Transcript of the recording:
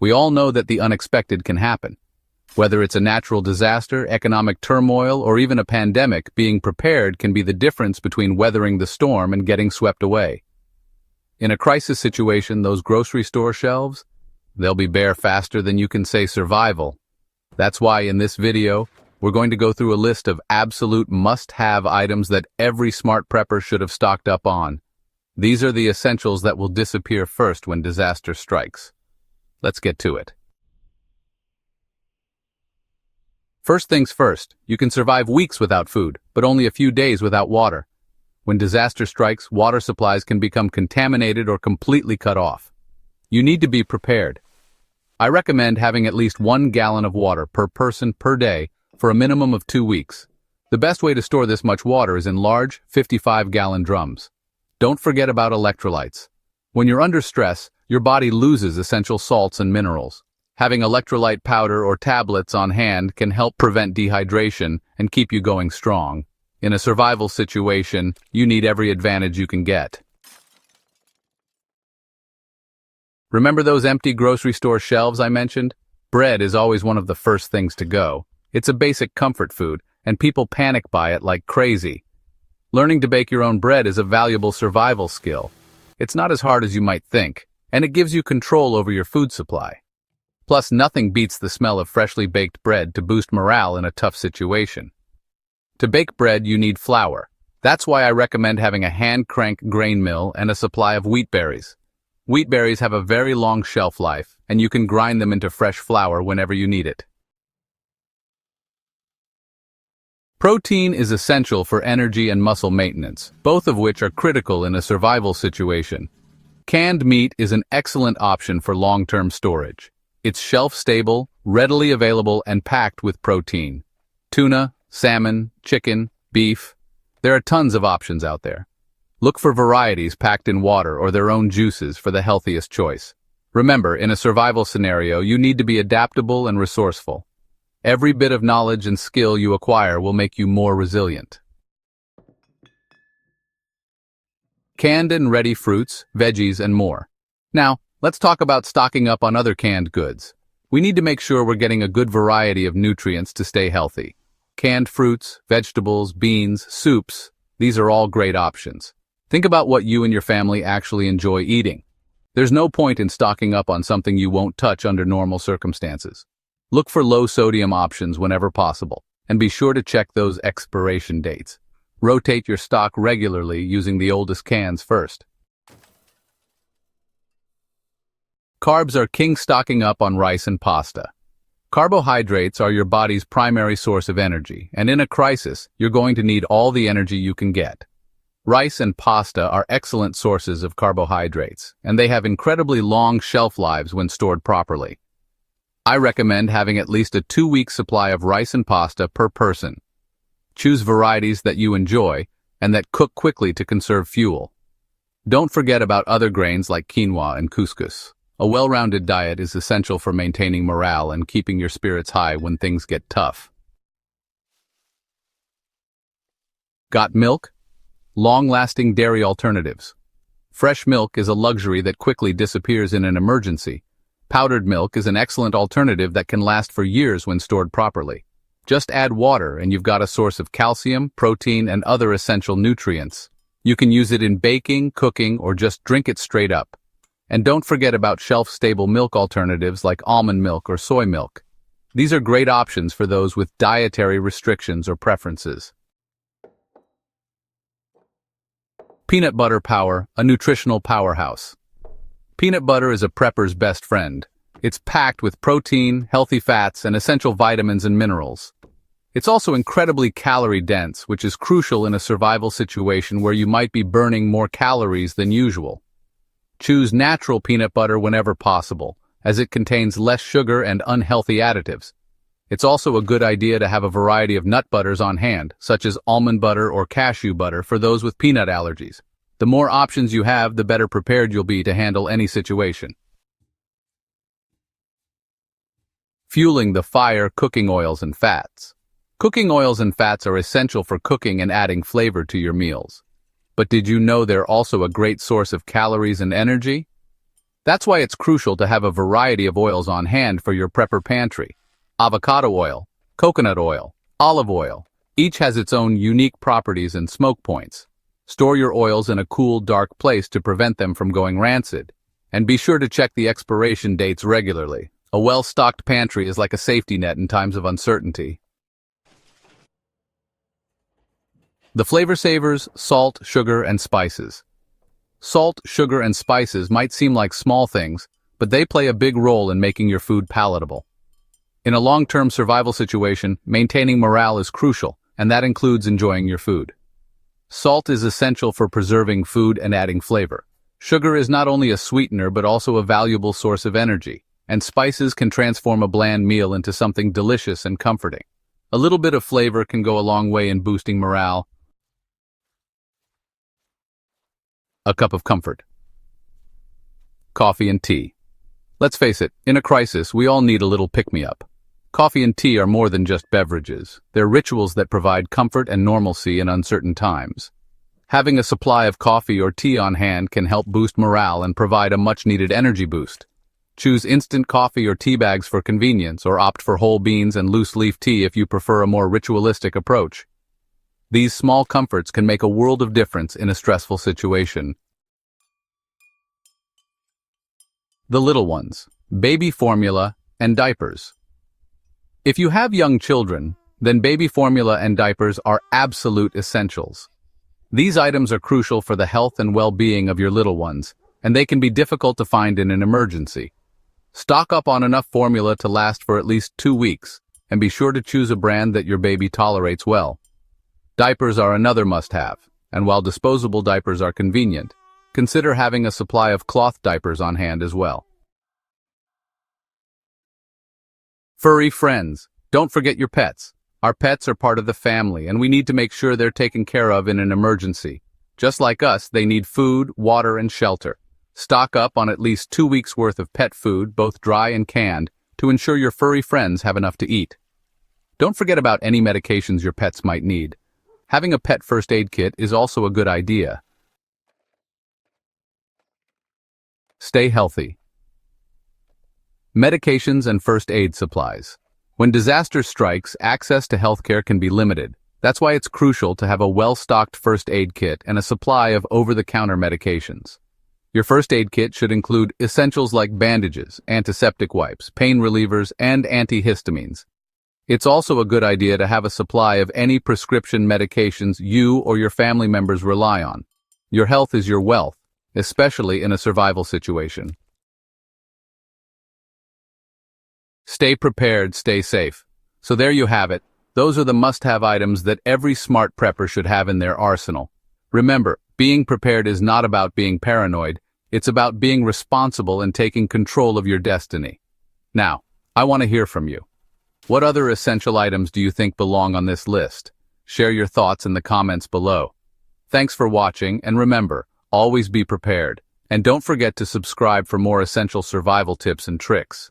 We all know that the unexpected can happen. Whether it's a natural disaster, economic turmoil, or even a pandemic, being prepared can be the difference between weathering the storm and getting swept away. In a crisis situation, those grocery store shelves, they'll be bare faster than you can say survival. That's why in this video, we're going to go through a list of absolute must-have items that every smart prepper should have stocked up on. These are the essentials that will disappear first when disaster strikes. Let's get to it. First things first, you can survive weeks without food, but only a few days without water. When disaster strikes, water supplies can become contaminated or completely cut off. You need to be prepared. I recommend having at least 1 gallon of water per person per day for a minimum of 2 weeks. The best way to store this much water is in large, 55-gallon drums. Don't forget about electrolytes. When you're under stress, your body loses essential salts and minerals. Having electrolyte powder or tablets on hand can help prevent dehydration and keep you going strong. In a survival situation, you need every advantage you can get. Remember those empty grocery store shelves I mentioned? Bread is always one of the first things to go. It's a basic comfort food, and people panic by it like crazy. Learning to bake your own bread is a valuable survival skill. It's not as hard as you might think, and it gives you control over your food supply. Plus, nothing beats the smell of freshly baked bread to boost morale in a tough situation. To bake bread, you need flour. That's why I recommend having a hand-crank grain mill and a supply of wheat berries. Wheat berries have a very long shelf life, and you can grind them into fresh flour whenever you need it. Protein is essential for energy and muscle maintenance, both of which are critical in a survival situation. Canned meat is an excellent option for long-term storage. It's shelf-stable, readily available, and packed with protein. Tuna, salmon, chicken, beef. There are tons of options out there. Look for varieties packed in water or their own juices for the healthiest choice. Remember, in a survival scenario, you need to be adaptable and resourceful. Every bit of knowledge and skill you acquire will make you more resilient. Canned and ready fruits, veggies, and more. Now, let's talk about stocking up on other canned goods. We need to make sure we're getting a good variety of nutrients to stay healthy. Canned fruits, vegetables, beans, soups, these are all great options. Think about what you and your family actually enjoy eating. There's no point in stocking up on something you won't touch under normal circumstances. Look for low-sodium options whenever possible, and be sure to check those expiration dates. Rotate your stock regularly using the oldest cans first. Carbs are king. Stocking up on rice and pasta. Carbohydrates are your body's primary source of energy, and in a crisis, you're going to need all the energy you can get. Rice and pasta are excellent sources of carbohydrates, and they have incredibly long shelf lives when stored properly. I recommend having at least a 2-week supply of rice and pasta per person. Choose varieties that you enjoy and that cook quickly to conserve fuel. Don't forget about other grains like quinoa and couscous. A well-rounded diet is essential for maintaining morale and keeping your spirits high when things get tough. Got milk? Long-lasting dairy alternatives. Fresh milk is a luxury that quickly disappears in an emergency. Powdered milk is an excellent alternative that can last for years when stored properly. Just add water and you've got a source of calcium, protein, and other essential nutrients. You can use it in baking, cooking, or just drink it straight up. And don't forget about shelf-stable milk alternatives like almond milk or soy milk. These are great options for those with dietary restrictions or preferences. Peanut butter power, a nutritional powerhouse. Peanut butter is a prepper's best friend. It's packed with protein, healthy fats, and essential vitamins and minerals. It's also incredibly calorie-dense, which is crucial in a survival situation where you might be burning more calories than usual. Choose natural peanut butter whenever possible, as it contains less sugar and unhealthy additives. It's also a good idea to have a variety of nut butters on hand, such as almond butter or cashew butter for those with peanut allergies. The more options you have, the better prepared you'll be to handle any situation. Fueling the fire, cooking oils and fats. Cooking oils and fats are essential for cooking and adding flavor to your meals. But did you know they're also a great source of calories and energy? That's why it's crucial to have a variety of oils on hand for your prepper pantry. Avocado oil, coconut oil, olive oil. Each has its own unique properties and smoke points. Store your oils in a cool, dark place to prevent them from going rancid. And be sure to check the expiration dates regularly. A well-stocked pantry is like a safety net in times of uncertainty. The flavor savers: salt, sugar, and spices. Salt, sugar, and spices might seem like small things, but they play a big role in making your food palatable. In a long-term survival situation, maintaining morale is crucial, and that includes enjoying your food. Salt is essential for preserving food and adding flavor. Sugar is not only a sweetener but also a valuable source of energy, and spices can transform a bland meal into something delicious and comforting. A little bit of flavor can go a long way in boosting morale. A cup of comfort. Coffee and tea. Let's face it, in a crisis, we all need a little pick-me-up. Coffee and tea are more than just beverages. They're rituals that provide comfort and normalcy in uncertain times. Having a supply of coffee or tea on hand can help boost morale and provide a much-needed energy boost. Choose instant coffee or tea bags for convenience, or opt for whole beans and loose-leaf tea if you prefer a more ritualistic approach. These small comforts can make a world of difference in a stressful situation. The little ones: baby formula and diapers. If you have young children, then baby formula and diapers are absolute essentials. These items are crucial for the health and well-being of your little ones, and they can be difficult to find in an emergency. Stock up on enough formula to last for at least 2 weeks, and be sure to choose a brand that your baby tolerates well. Diapers are another must-have, and while disposable diapers are convenient, consider having a supply of cloth diapers on hand as well. Furry friends. Don't forget your pets. Our pets are part of the family, and we need to make sure they're taken care of in an emergency. Just like us, they need food, water, and shelter. Stock up on at least 2 weeks' worth of pet food, both dry and canned, to ensure your furry friends have enough to eat. Don't forget about any medications your pets might need. Having a pet first aid kit is also a good idea. Stay healthy. Medications and first aid supplies. When disaster strikes, access to healthcare can be limited. That's why it's crucial to have a well-stocked first aid kit and a supply of over-the-counter medications. Your first aid kit should include essentials like bandages, antiseptic wipes, pain relievers, and antihistamines. It's also a good idea to have a supply of any prescription medications you or your family members rely on. Your health is your wealth, especially in a survival situation. Stay prepared, stay safe. So there you have it. Those are the must-have items that every smart prepper should have in their arsenal. Remember, being prepared is not about being paranoid. It's about being responsible and taking control of your destiny. Now, I want to hear from you. What other essential items do you think belong on this list? Share your thoughts in the comments below. Thanks for watching, and remember, always be prepared. And don't forget to subscribe for more essential survival tips and tricks.